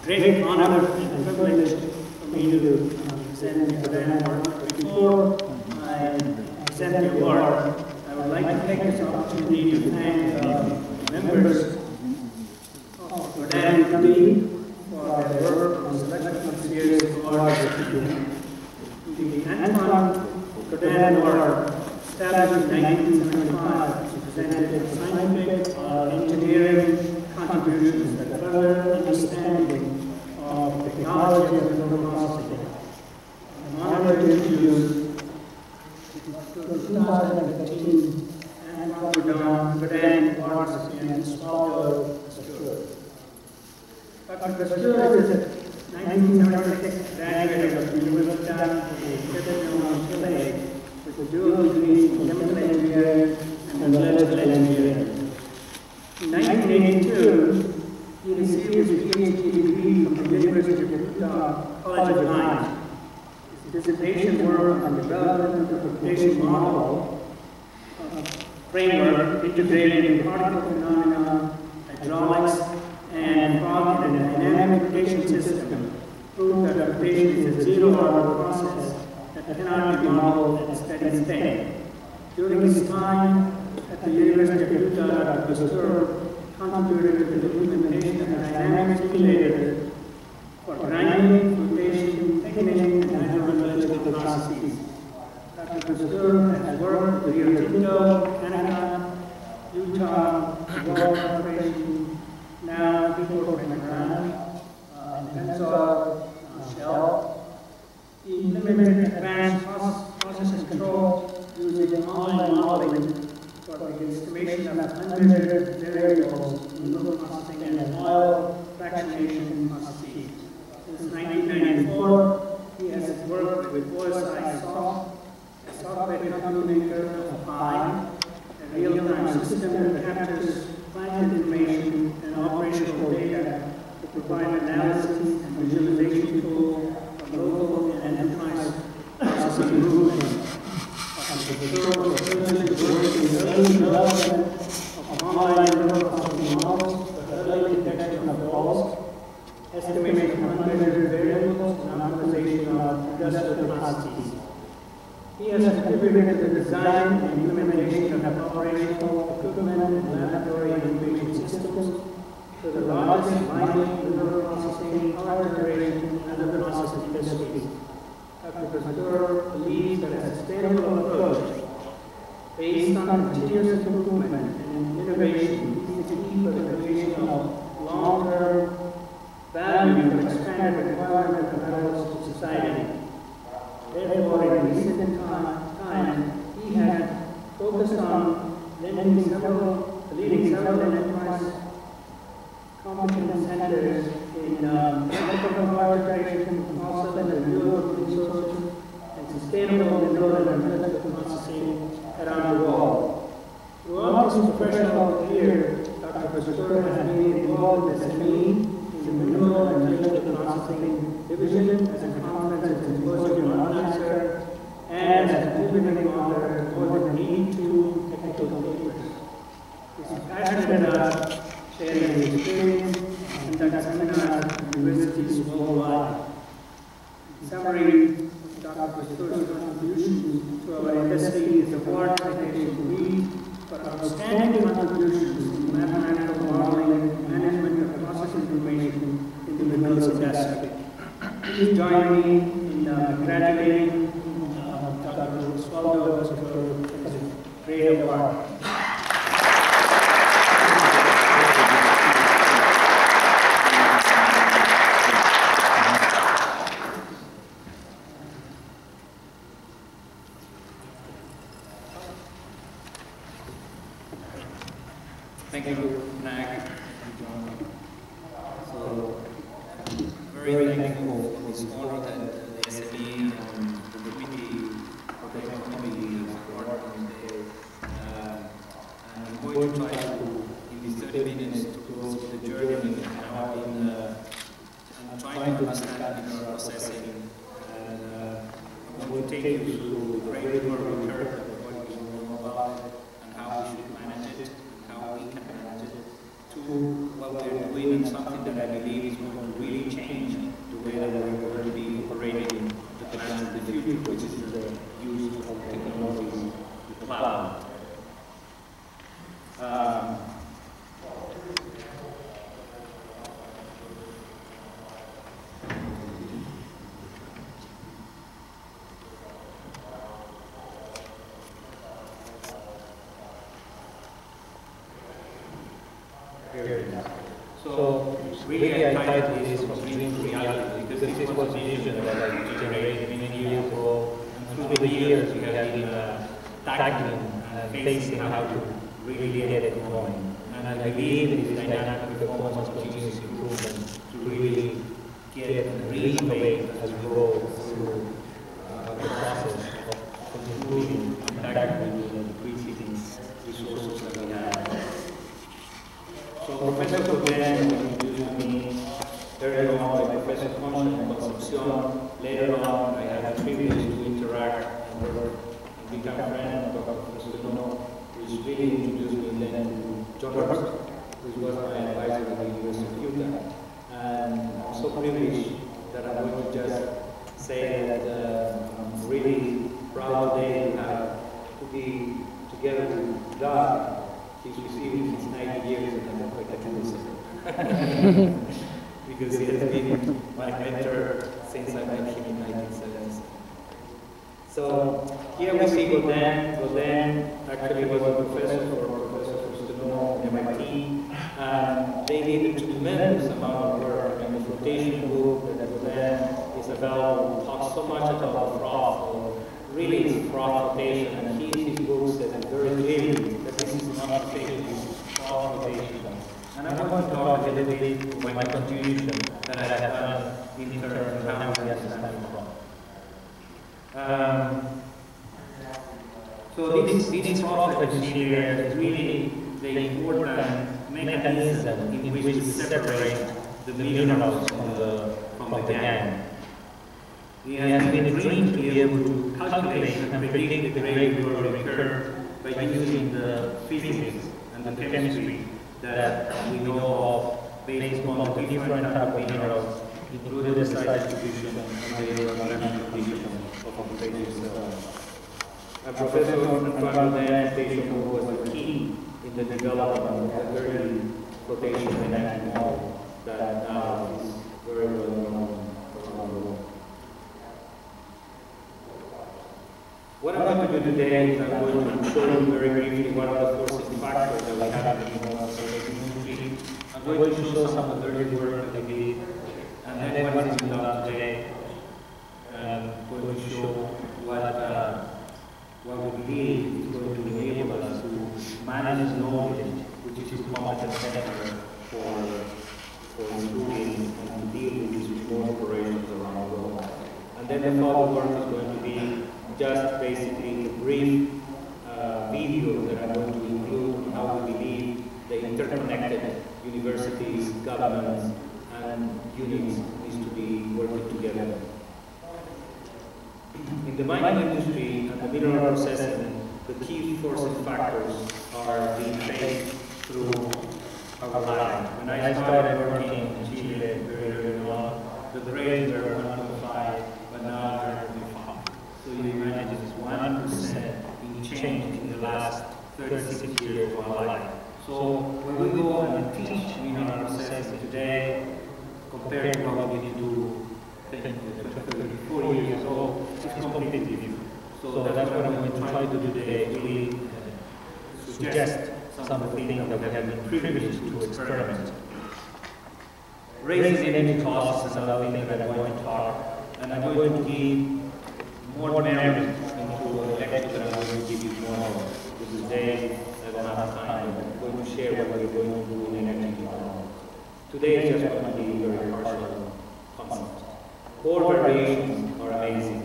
Great honor and privilege for me to present the Gaudin award. Before I present the award, I would like to take this opportunity to thank the members of the Gaudin Committee for their work on selection of this year's award recipient. The Antoine Gaudin Award, established in 1975, is presented for scientific or engineering contributions that further understanding of technology of mineral processing. I'm honored to introduce the 2015 Antoine Gaudin Award recipient, Osvaldo Bascur. Dr. Bascur is a 1976 graduate of the University of Chile with dual degrees in chemical engineering and electrical engineering. In 1982, he received his PhD degree from the University of Utah College of Mines. His dissertation work on the development of the computation model framework integrating particle phenomena, hydraulics, and fog in a dynamic rotation system proved that rotation is a zero-order process that cannot be modeled at steady state. During his time at the University of Utah, Dr. Bascur contributed to the implementation of dynamic simulators for grinding, flotation, thickening, and hydrometallurgical processes. Dr. Bascur has worked with Rio Tinto, Canada, Utah, World Corporation, now People Magament, and Tensor, Shell. He implemented advanced process control using online modeling for the estimation of unmeasured variables in mineral processing and oil fractionation processes. Since 1994, he has worked with OSI Soft, a software company maker of Pi, a real-time system that captures plant information and operational data to provide analysis and visualization tools for local and enterprise processing improvement. Dr. was privileged to work in the early development of online mineral processing models for early detection of faults, estimation of unmeasured variables, and optimization of industrial processes. He has contributed to the design and implementation of operational equipment and laboratory information systems for the largest mining, mineral processing, power generation, and other process industries. Dr. Bascur believes that a sustainable approach based on continuous improvement and innovation is the key for the creation of long-term value for expanded requirement of metals to society. Therefore, in recent time, he had focused on leading several enterprise competence centers in technical power generation, fossil and renewable resources, and sustainable mineral and metallurgical processing around the world. Throughout his professional career, Dr. Bascur has been involved with SME in the mineral and metallurgical processing division as a conference and symposium organizer, and as a contributing author of more than 82 technical papers. He is passionate about sharing his experience and conduct seminars at universities worldwide. In summary, Dr. Bascur's contribution to our industry is award citation lead for outstanding contributions to mathematical modeling and management of process information in the minerals industry. Please join me in congratulating Dr. Osvaldo Bascur for this great award. Thank you, Nag. So, very thankful for this honor that the SME and the committee, Competence committee, has awarded me today. And I'm going to try to, in these 30 minutes, to go through the journey that I've been trying to understand mineral processing. And I'm going to take you through the great learning curve of what we know about it and how we should manage it, how we can manage it, to what we're doing and something that I believe is going to really change the way that we're going to be operating the plants in the future, which is the use of technologies, the cloud. So really I titled this from dream to reality because this was a vision that I generated many years ago. And through the years we have been tackling and facing how to really get it going. And I believe in this dynamic performance continuous improvement to really get and re-innovate as we go through the process of improving and tackling the decreasing resources that we have. So Professor Gaudin introduced me earlier on by Professor Concha and Concepcion. Later on, I had the privilege to interact and work and become friends with Professor Gaudin, which really introduced me then to John Herbst, which was my advisor at the University of Utah. And I'm so privileged that I'm going to just say that I'm really proud today to be together with God. He's receiving his 90 years and I'm quite a because he has been my mentor since I met him in 1970s. So here we see Gaudin. Gaudin actually was a professor for Professor Fustino at MIT. And they did a tremendous amount of work in the flotation book that Gaudin is available, talks so much about froth. So really it's froth flotation, and his book says very clearly that this is not flotation, this is froth flotation. And I want to talk a little bit about my contribution that I have done in terms of how we understand froth. So this froth that you see here is really the important mechanism in which we separate the minerals from the gangue. It has been a dream to be able to calculate and predict the grade recovery curve by using the physics and the chemistry that we know of based upon the different types of minerals, including the size distribution and the organic condition of occupational cells. And Professor Osvaldo station was the key in the development of the early flotation dynamic model that now is very well known around the world. What I'm going to do today is I'm going to show you very briefly what are the forcing factors that we have in the flotation industry. I'm going to show some of the early work that we did, and then what is being done today. I'm going to show what we believe is going to enable us to manage knowledge, which is the competence center for improving and to deal with these remote operations around the world. And then the follow work is going to be just basically a brief video that I'm going to include on how we believe the interconnected universities, governments, and units needs to be working together. In the mining industry and the mineral processing, the key forcing factors are being faced through our life. When I started working in Chile very early on, the grades were 1.5, but now they're 0.5. So you imagine it's 1% being changed in the last 36 years of our life. So when we go and teach mineral processing today, compared to what we did do 34 years ago, it's completely different. So that's what I'm going to try to do today, to really suggest some of the things that we have been privileged to experiment. Raising energy costs is another thing that I'm going to talk, and I'm going to give more merit into the lecture that I'm going to give you tomorrow. Because today I don't have time, but I'm going to share what we're going to do in energy tomorrow. Today is just going to be very partial concept. Core variations are amazing.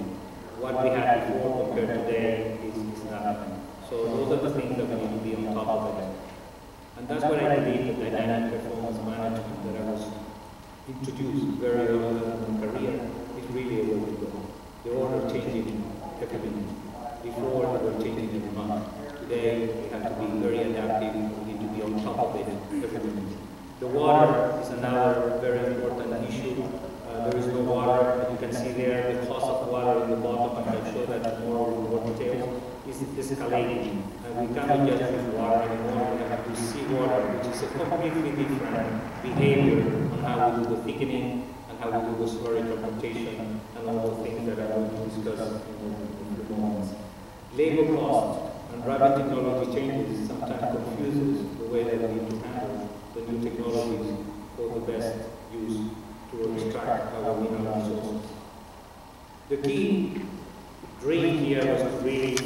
What we had before compared to today is nothing. So those are the things that we need to be on top of it. And that's what I believe the dynamic performance management that I was introduced very early in my career is really a way to go. The order changing every minute. Before they were changing every month. Today we have to be very adaptive, we need to be on top of it every minute. The water is another very important issue. There is no water, and you can see there the cost of water in the bottom, and I'll show that more with more details, is escalating. And we cannot just use water anymore, we have to use seawater, which is a completely different behavior on how we do the thickening, and how we do the slurry fermentation, and all the things that I'm going to discuss in a few moments. Labor cost and rapid technology changes sometimes confuses the way that we need to handle the new technologies for the best use to extract our mineral resources. The key dream here was to really